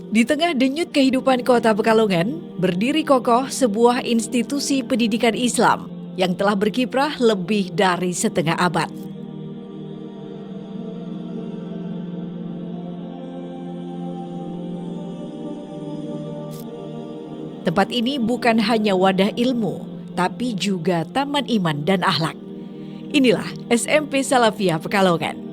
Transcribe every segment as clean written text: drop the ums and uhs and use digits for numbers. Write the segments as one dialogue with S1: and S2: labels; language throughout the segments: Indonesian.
S1: Di tengah denyut kehidupan kota Pekalongan, berdiri kokoh sebuah institusi pendidikan Islam yang telah berkiprah lebih dari setengah abad. Tempat ini bukan hanya wadah ilmu, tapi juga taman iman dan akhlak. Inilah SMP Salafiyah Pekalongan.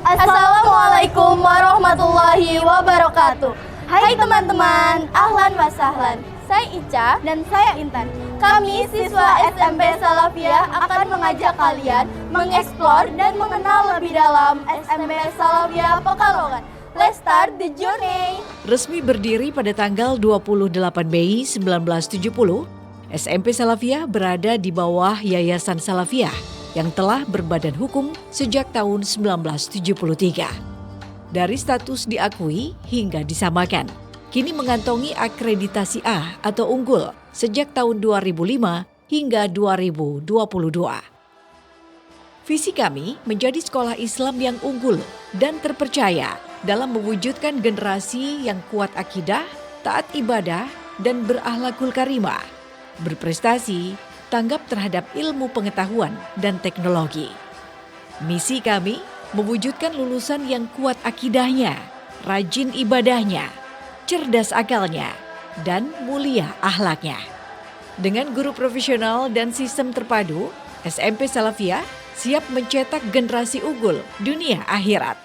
S2: Assalamualaikum warahmatullahi wabarakatuh. Hai teman-teman, ahlan wa sahlan. Saya Ica dan saya Intan. Kami siswa SMP Salafiyah akan mengajak kalian mengeksplor dan mengenal lebih dalam SMP Salafiyah Pekalongan. Let's start the journey.
S1: Resmi berdiri pada tanggal 28 Mei 1970, SMP Salafiyah berada di bawah Yayasan Salafiyah yang telah berbadan hukum sejak tahun 1973. Dari status diakui hingga disamakan, kini mengantongi akreditasi A atau unggul sejak tahun 2005 hingga 2022. Visi kami menjadi sekolah Islam yang unggul dan terpercaya dalam mewujudkan generasi yang kuat akidah, taat ibadah, dan berakhlakul karimah, berprestasi, tanggap terhadap ilmu pengetahuan dan teknologi. Misi kami mewujudkan lulusan yang kuat akidahnya, rajin ibadahnya, cerdas akalnya, dan mulia akhlaknya. Dengan guru profesional dan sistem terpadu, SMP Salafiyah siap mencetak generasi unggul dunia akhirat.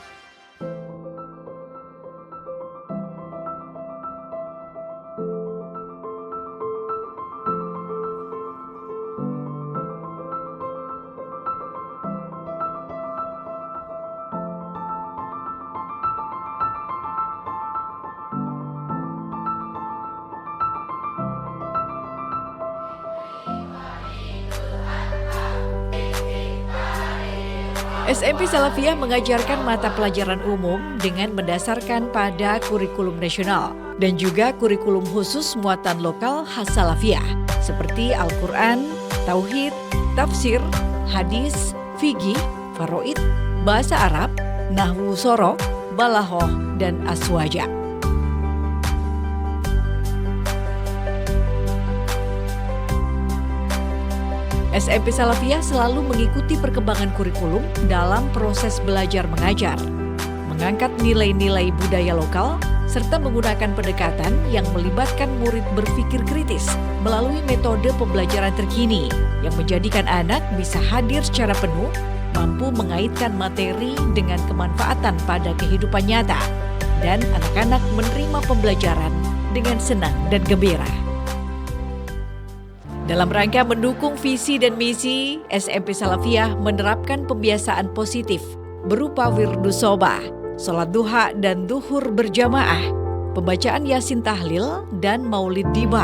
S1: SMP Salafiyah mengajarkan mata pelajaran umum dengan mendasarkan pada kurikulum nasional dan juga kurikulum khusus muatan lokal khas Salafiyah seperti Al-Quran, Tauhid, Tafsir, Hadis, Fiqih, Faraid, Bahasa Arab, Nahwu Sorok, Balaghah, dan Aswaja. SMP Salafiyah selalu mengikuti perkembangan kurikulum dalam proses belajar mengajar, mengangkat nilai-nilai budaya lokal, serta menggunakan pendekatan yang melibatkan murid berpikir kritis melalui metode pembelajaran terkini yang menjadikan anak bisa hadir secara penuh, mampu mengaitkan materi dengan kemanfaatan pada kehidupan nyata, dan anak-anak menerima pembelajaran dengan senang dan gembira. Dalam rangka mendukung visi dan misi, SMP Salafiyah menerapkan pembiasaan positif berupa wirdus shobah, sholat duha dan duhur berjamaah, pembacaan Yasin Tahlil, dan Maulid Diba.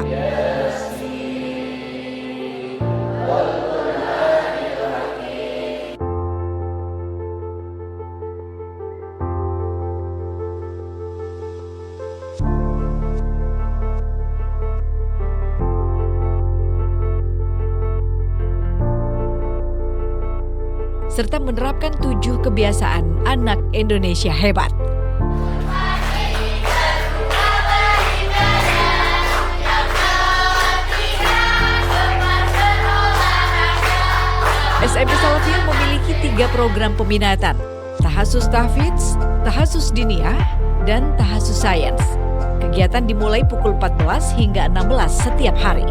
S1: Serta menerapkan 7 kebiasaan anak Indonesia hebat. SMP Salafiyah memiliki 3 program peminatan, Tahasus Tahfidz, Tahasus Diniyah, dan Tahasus Sains. Kegiatan dimulai pukul 14 hingga 16 setiap hari.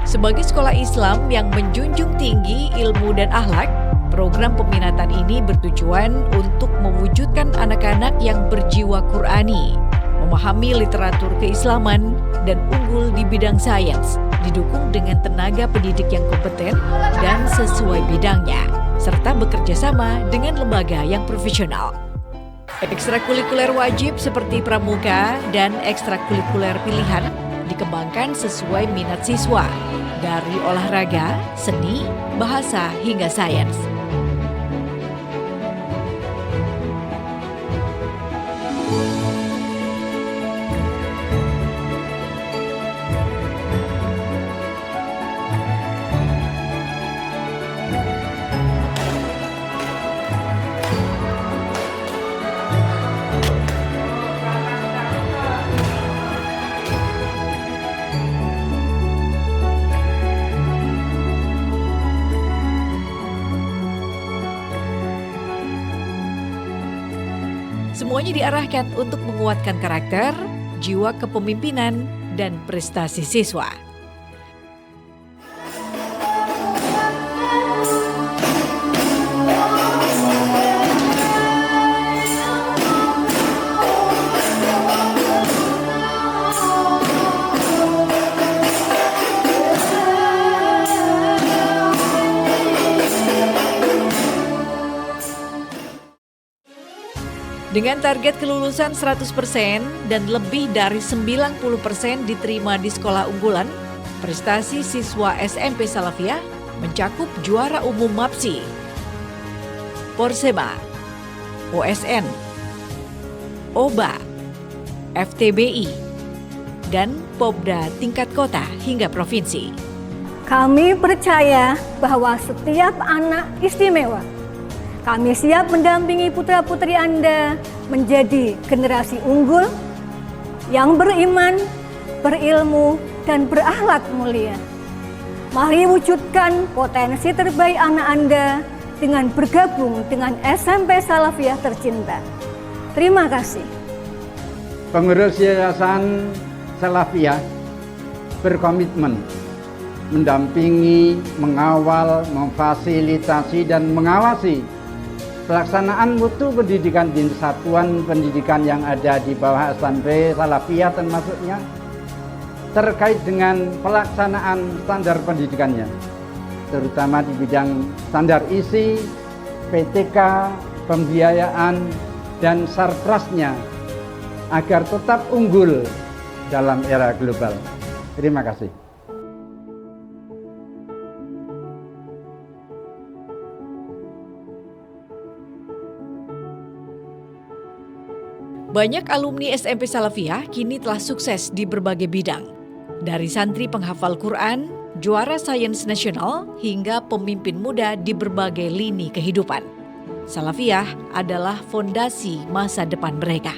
S1: Sebagai sekolah Islam yang menjunjung tinggi ilmu dan akhlak, program peminatan ini bertujuan untuk mewujudkan anak-anak anak-anak yang berjiwa Qurani, memahami literatur keislaman, dan unggul di bidang sains, didukung dengan tenaga pendidik yang kompeten dan sesuai bidangnya, serta bekerja sama dengan lembaga yang profesional. Ekstrakurikuler wajib seperti pramuka dan ekstrakurikuler pilihan dikembangkan sesuai minat siswa, dari olahraga, seni, bahasa, hingga sains. Semuanya diarahkan untuk menguatkan karakter, jiwa kepemimpinan, dan prestasi siswa. Dengan target kelulusan 100% dan lebih dari 90% diterima di sekolah unggulan, prestasi siswa SMP Salafiyah mencakup juara umum MAPSI, Porsema, OSN, OBA, FTBI, dan Popda tingkat kota hingga provinsi.
S3: Kami percaya bahwa setiap anak istimewa. Kami siap mendampingi putra-putri Anda menjadi generasi unggul yang beriman, berilmu, dan berakhlak mulia. Mari wujudkan potensi terbaik anak Anda dengan bergabung dengan SMP Salafiyah tercinta. Terima kasih.
S4: Pengurus Yayasan Salafiyah berkomitmen mendampingi, mengawal, memfasilitasi, dan mengawasi pelaksanaan mutu pendidikan di satuan pendidikan yang ada di bawah SMP Salafiyah termasuknya terkait dengan pelaksanaan standar pendidikannya, terutama di bidang standar isi, PTK, pembiayaan, dan sarprasnya agar tetap unggul dalam era global. Terima kasih.
S1: Banyak alumni SMP Salafiyah kini telah sukses di berbagai bidang. Dari santri penghafal Quran, juara sains nasional, hingga pemimpin muda di berbagai lini kehidupan. Salafiyah adalah fondasi masa depan mereka.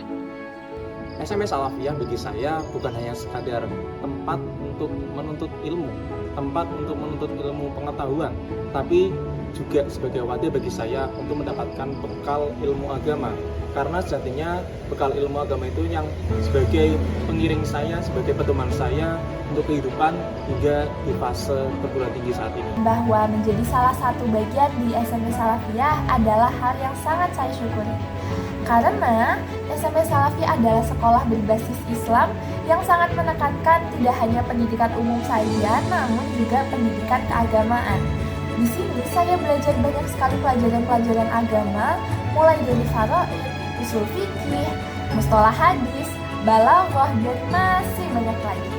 S5: SMP Salafiyah bagi saya bukan hanya sekadar tempat untuk menuntut ilmu, tempat untuk menuntut ilmu pengetahuan, tapi juga sebagai wadah bagi saya untuk mendapatkan bekal ilmu agama. Karena sejatinya bekal ilmu agama itu yang sebagai pengiring saya, sebagai pedoman saya untuk kehidupan hingga di fase perguruan tinggi saat ini.
S2: Bahwa menjadi salah satu bagian di SMP Salafiyah adalah hal yang sangat saya syukuri. Karena SMP Salafiyah adalah sekolah berbasis Islam yang sangat menekankan tidak hanya pendidikan umum saja, namun juga pendidikan keagamaan. Di sini saya belajar banyak sekali pelajaran-pelajaran agama, mulai dari faraid, usul fikih, mustalah hadis, balaghah, dan masih banyak lagi.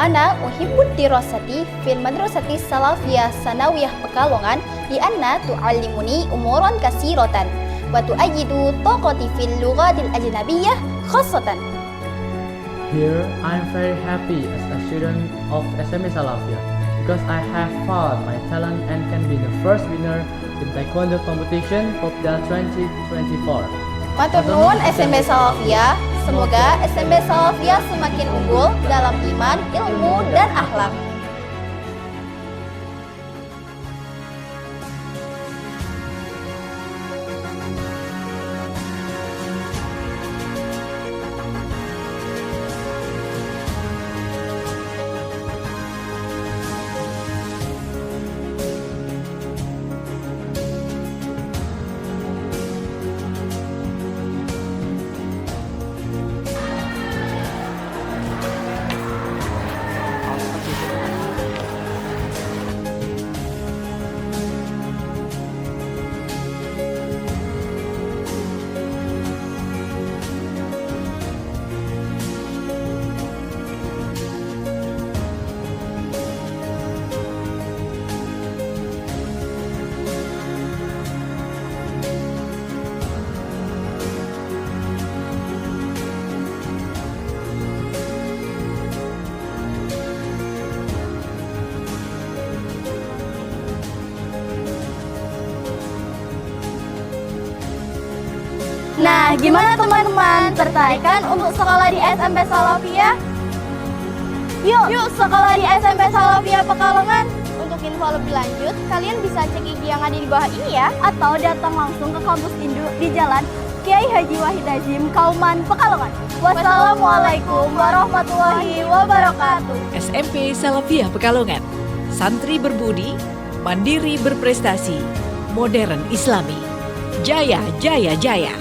S6: Ana uhibbud dirasati fil madrasati Salafiyah Sanawiyah Pekalongan lianna tu'allimuni umuran katsiratan wa tu'ayyidu taqati fil lughatil ajnabiyyah khassatan.
S7: Here I am very happy as a student of SMP Salafiyah because I have found my talent and can be the first winner in Taekwondo competition Popda 2024.
S6: Matur nuwun SMP Salafiyah, semoga SMP Salafiyah semakin unggul dalam iman, ilmu, dan akhlak.
S2: Gimana teman-teman, tertarik kan untuk sekolah di SMP Salafiyah? Yuk sekolah di SMP Salafiyah Pekalongan.
S6: Untuk info lebih lanjut, kalian bisa cek IG yang ada di bawah ini ya.
S2: Atau datang langsung ke kampus induk di Jalan Kiai Haji Wahid Hasyim, Kauman, Pekalongan. Wassalamualaikum warahmatullahi wabarakatuh.
S1: SMP Salafiyah Pekalongan. Santri berbudi, mandiri berprestasi, modern islami. Jaya, jaya, jaya.